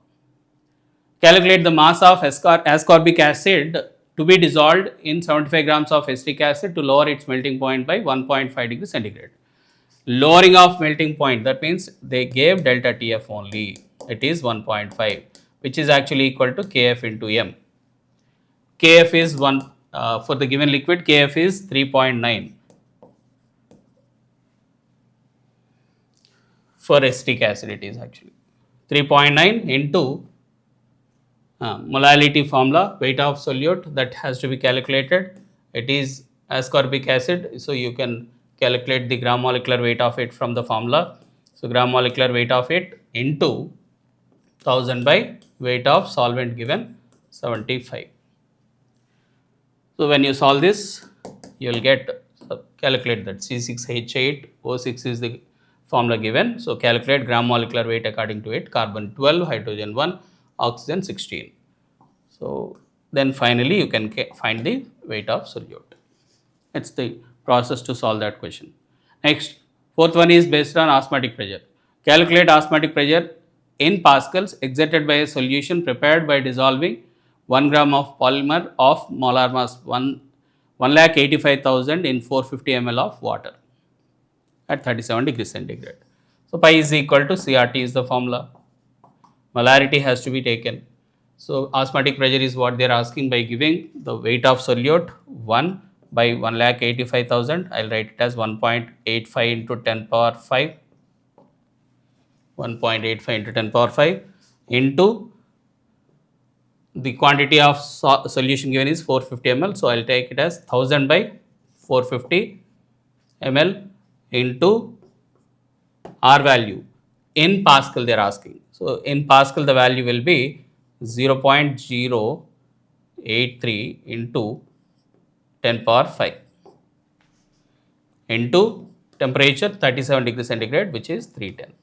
A: Calculate the mass of ascorbic acid to be dissolved in 75 grams of acetic acid to lower its melting point by 1.5 degrees centigrade. Lowering of melting point, that means they gave delta Tf only, it is 1.5, which is actually equal to Kf into m. Kf is 1, for the given liquid, Kf is 3.9. For acetic acid it is actually 3.9 into molality formula, weight of solute that has to be calculated. It is ascorbic acid, so you can calculate the gram molecular weight of it from the formula. So gram molecular weight of it into 1000 by weight of solvent given 75. So when you solve this, you will get, calculate that C6H8O6 is the formula given. So calculate gram molecular weight according to it, carbon 12, hydrogen 1, oxygen 16. So then finally you can find the weight of solute. It's the process to solve that question. Next, fourth one is based on osmotic pressure. Calculate osmotic pressure in pascals exerted by a solution prepared by dissolving 1 gram of polymer of molar mass 1,85,000 in 450 ml of water at 37 degrees centigrade. So pi is equal to CRT is the formula. Molarity has to be taken. So osmotic pressure is what they are asking by giving the weight of solute 1 by 1,85,000. I will write it as 1.85 into 10 power 5. 1.85 into 10 power 5 into the quantity of solution given is 450 ml. So I will take it as 1000 by 450 ml into R value. In Pascal they are asking. So in Pascal the value will be 0.083 into 10 power 5 into temperature 37 degrees centigrade, which is 310.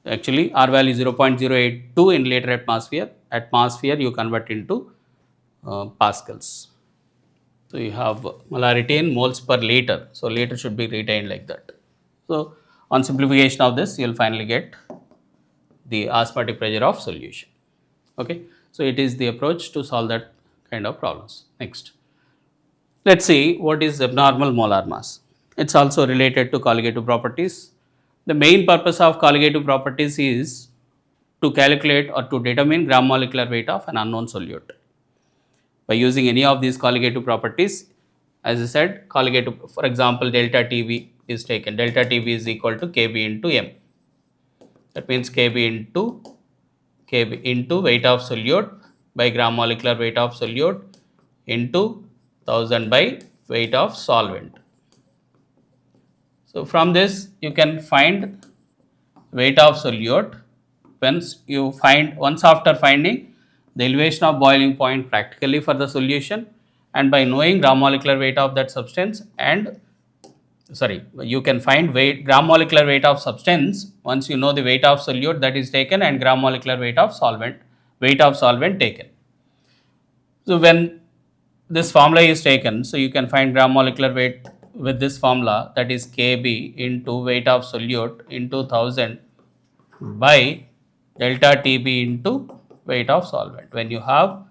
A: Actually, R value 0.082 in later atmosphere. Atmosphere you convert into pascals. So you have molarity in moles per liter. So liter should be retained like that. So on simplification of this, you will finally get the osmotic pressure of solution. Okay. So it is the approach to solve that kind of problems. Next, let's see what is abnormal molar mass. It's also related to colligative properties. The main purpose of colligative properties is to calculate or to determine gram molecular weight of an unknown solute. By using any of these colligative properties, as I said, colligative, for example, delta Tv is taken. Delta Tv is equal to Kb into m. That means Kb into weight of solute by gram molecular weight of solute into 1000 by weight of solvent. So from this you can find weight of solute once after finding the elevation of boiling point practically for the solution, and by knowing gram molecular weight of that substance and you can find gram molecular weight of substance once you know the weight of solute that is taken and gram molecular weight of solvent taken. So when this formula is taken, so you can find gram molecular weight with this formula, that is Kb into weight of solute into 1000 by delta Tb into weight of solvent. When you have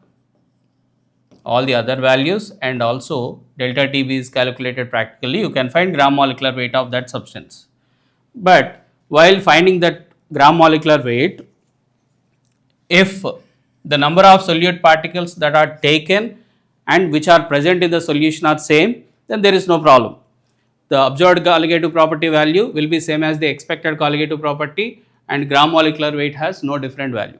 A: all the other values and also delta Tb is calculated practically, you can find gram molecular weight of that substance. But while finding that gram molecular weight, if the number of solute particles that are taken and which are present in the solution are same, then there is no problem. The observed colligative property value will be same as the expected colligative property and gram molecular weight has no different value.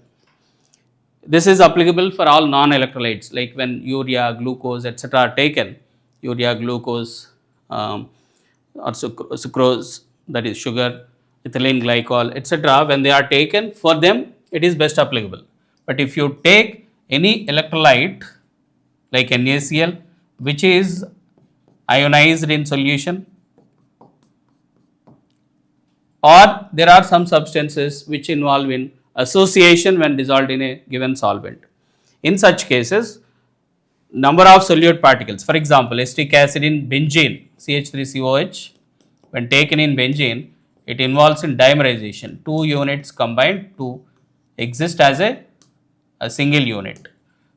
A: This is applicable for all non-electrolytes, like when urea, glucose, etc. are taken, urea, glucose, or sucrose, that is sugar, ethylene glycol, etc. when they are taken, for them it is best applicable. But if you take any electrolyte like NaCl which is ionized in solution, or there are some substances which involve in association when dissolved in a given solvent. In such cases, number of solute particles, for example, acetic acid in benzene, CH3COH, when taken in benzene, it involves in dimerization, 2 units combined to exist as a single unit.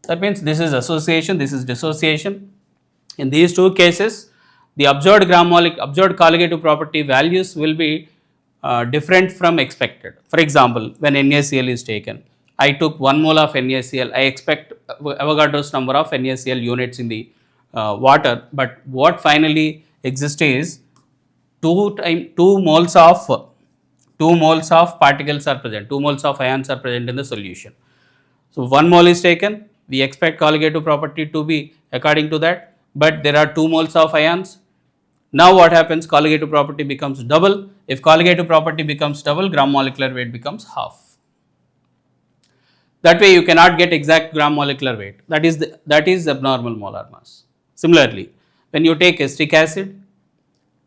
A: That means this is association, this is dissociation. In these two cases, the observed colligative property values will be different from expected. For example, when NaCl is taken, I took 1 mole of NaCl, I expect Avogadro's number of NaCl units in the water, but what finally exists is 2 moles of particles are present, 2 moles of ions are present in the solution. So 1 mole is taken, we expect colligative property to be according to that, but there are 2 moles of ions. Now what happens? Colligative property becomes double. If colligative property becomes double, gram molecular weight becomes half. That way you cannot get exact gram molecular weight. That is abnormal molar mass. Similarly, when you take acetic acid,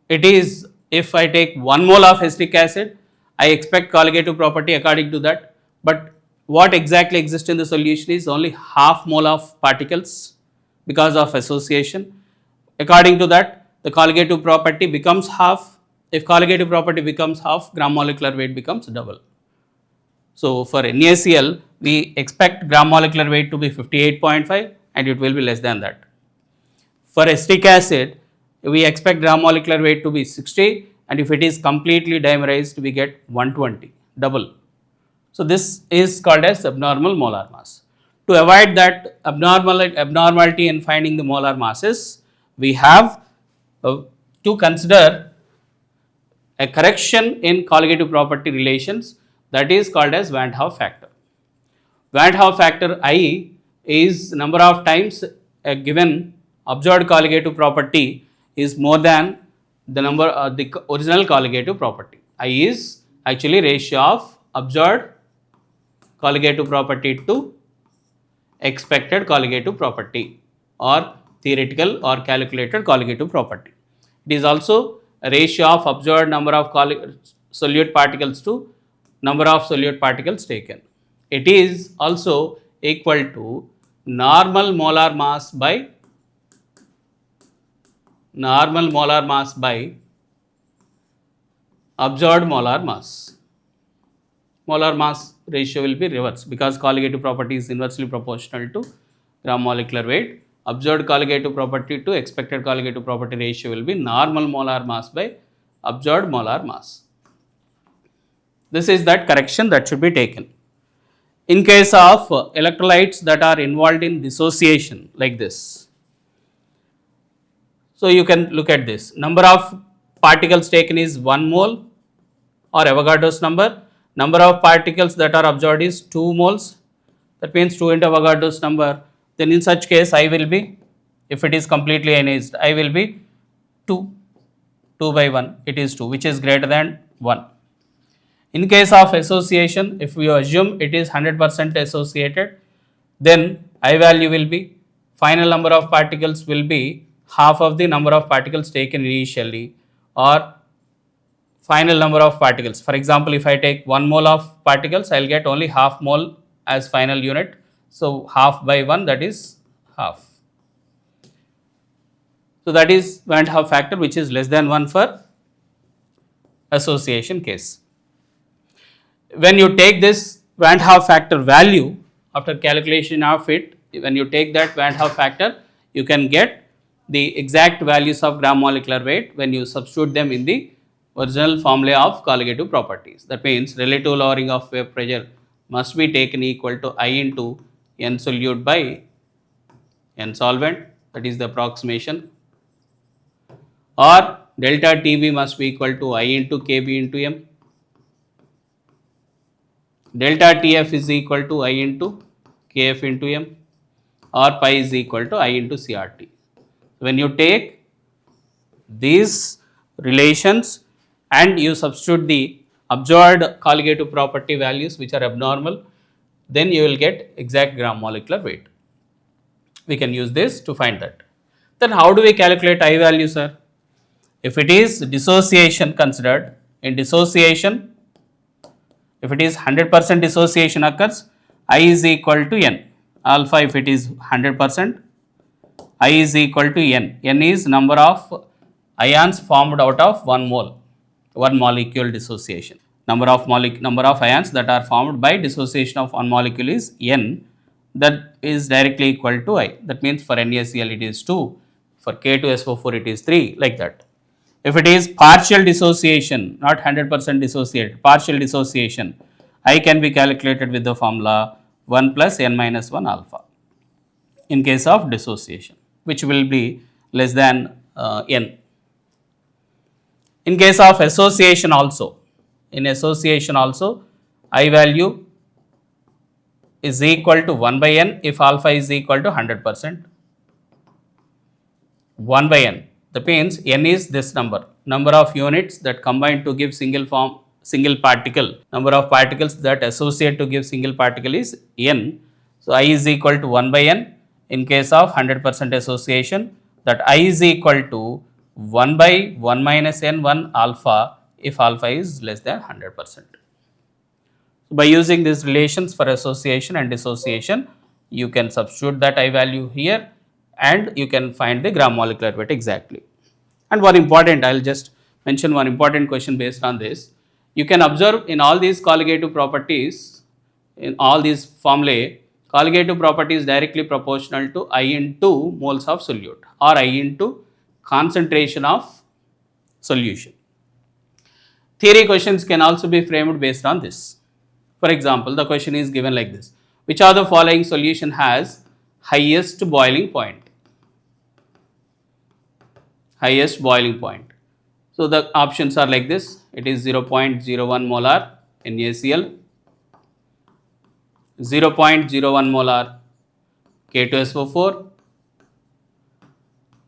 A: it is, if I take 1 mole of acetic acid, I expect colligative property according to that, but what exactly exists in the solution is only half mole of particles because of association. According to that, the colligative property becomes half. If colligative property becomes half, gram molecular weight becomes double. So for NaCl, we expect gram molecular weight to be 58.5 and it will be less than that. For acetic acid, we expect gram molecular weight to be 60, and if it is completely dimerized, we get 120, double. So this is called as abnormal molar mass. To avoid that abnormality in finding the molar masses, we have to consider a correction in colligative property relations, that is called as Van 't Hoff factor. Van 't Hoff factor I is number of times a given observed colligative property is more than the number of the original colligative property. I is actually ratio of observed colligative property to expected colligative property or theoretical or calculated colligative property. It is also a ratio of observed number of solute particles to number of solute particles taken. It is also equal to normal molar mass by observed molar mass. Molar mass ratio will be reversed because colligative property is inversely proportional to gram molecular weight. Observed colligative property to expected colligative property ratio will be normal molar mass by observed molar mass. This is that correction that should be taken. In case of electrolytes that are involved in dissociation like this, so you can look at this. Number of particles taken is 1 mole or Avogadro's number. Number of particles that are observed is 2 moles. That means 2 into Avogadro's number. Then in such case I will be, if it is completely ionized, I will be 2. 2 by 1, it is 2, which is greater than 1. In case of association, if we assume it is 100% associated, then I value will be, final number of particles will be half of the number of particles taken initially, or final number of particles. For example, if I take 1 mole of particles, I will get only half mole as final unit. So half by 1, that is half. So that is Van 't Hoff factor, which is less than 1 for association case. When you take this Van 't Hoff factor value after calculation of it, when you take that Van 't Hoff factor, you can get the exact values of gram molecular weight when you substitute them in the original formula of colligative properties. That means relative lowering of vapor pressure must be taken equal to I into N solute by N solvent, that is the approximation, or delta TB must be equal to I into KB into M. Delta TF is equal to I into KF into M, or pi is equal to I into CRT. When you take these relations and you substitute the observed colligative property values which are abnormal, then you will get exact gram molecular weight. We can use this to find that. Then how do we calculate I value, sir? If it is dissociation considered, in dissociation, if it is 100% dissociation occurs, I is equal to N. Alpha, if it is 100%, I is equal to N. N is number of ions formed out of 1 mole, 1 molecule dissociation. Number of ions that are formed by dissociation of 1 molecule is N. That is directly equal to I. That means for NaCl it is 2, for K2SO4 it is 3, like that. If it is partial dissociation, not 100% dissociated, partial dissociation, I can be calculated with the formula 1 plus N minus 1 alpha in case of dissociation, which will be less than N. In case of association also, in association also, I value is equal to 1 by N if alpha is equal to 100%. 1 by N. That means N is this number of units that combine to give single particle. Number of particles that associate to give single particle is N. So I is equal to 1 by N in case of 100% association. That I is equal to 1 by 1 minus N 1 alpha if alpha is less than 100%. So by using these relations for association and dissociation, you can substitute that I value here and you can find the gram molecular weight exactly. And one important, I will just mention one important question based on this. You can observe in all these colligative properties, in all these formulae, colligative property is directly proportional to I into moles of solute or I into concentration of solution. Theory questions can also be framed based on this. For example, the question is given like this: which of the following solution has highest boiling point? Highest boiling point. So the options are like this: it is 0.01 molar NaCl, 0.01 molar K2SO4,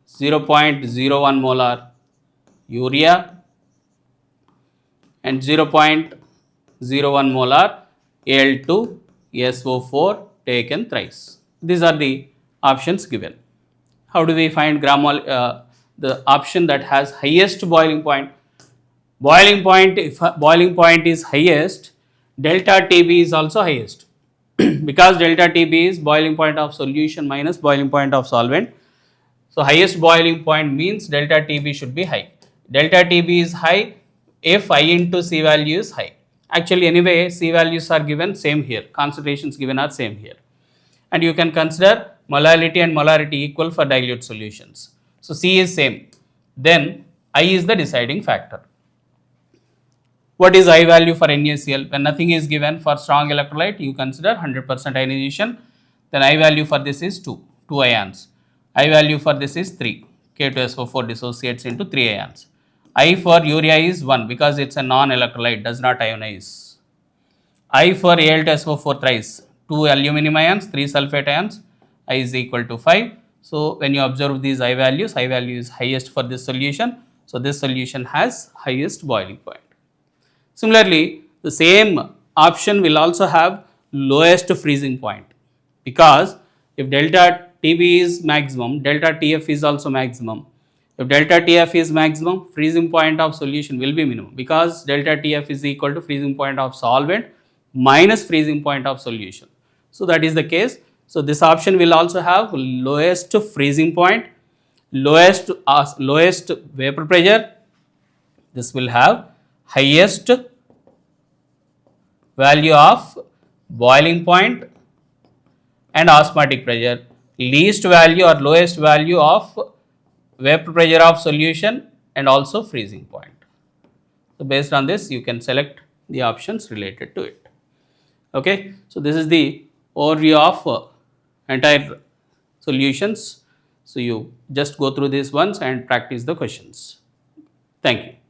A: 0.01 molar urea, and 0.01 molar Al2SO4 taken thrice. These are the options given. How do we find the option that has highest boiling point? Boiling point, if boiling point is highest, delta TB is also highest because delta TB is boiling point of solution minus boiling point of solvent. So, highest boiling point means delta TB should be high. Delta TB is high if I into C value is high. Actually, anyway, C values are given same here, concentrations given are same here. And you can consider molality and molarity equal for dilute solutions. So, C is same. Then I is the deciding factor. What is I value for NaCl? When nothing is given for strong electrolyte, you consider 100% ionization. Then I value for this is 2 ions. I value for this is 3. K2SO4 dissociates into 3 ions. I for urea is 1 because it's a non-electrolyte, does not ionize. I for Al2SO4 thrice, 2 aluminum ions, 3 sulfate ions, I is equal to 5. So, when you observe these I value is highest for this solution. So, this solution has highest boiling point. Similarly, the same option will also have lowest freezing point because if delta TB is maximum, delta TF is also maximum. If delta TF is maximum, freezing point of solution will be minimum because delta TF is equal to freezing point of solvent minus freezing point of solution. So, that is the case. So, this option will also have lowest freezing point, lowest vapor pressure. This will have highest value of boiling point and osmotic pressure, least value or lowest value of vapor pressure of solution and also freezing point. So, based on this you can select the options related to it. Okay. So, this is the overview of entire solutions. So, you just go through this once and practice the questions. Thank you.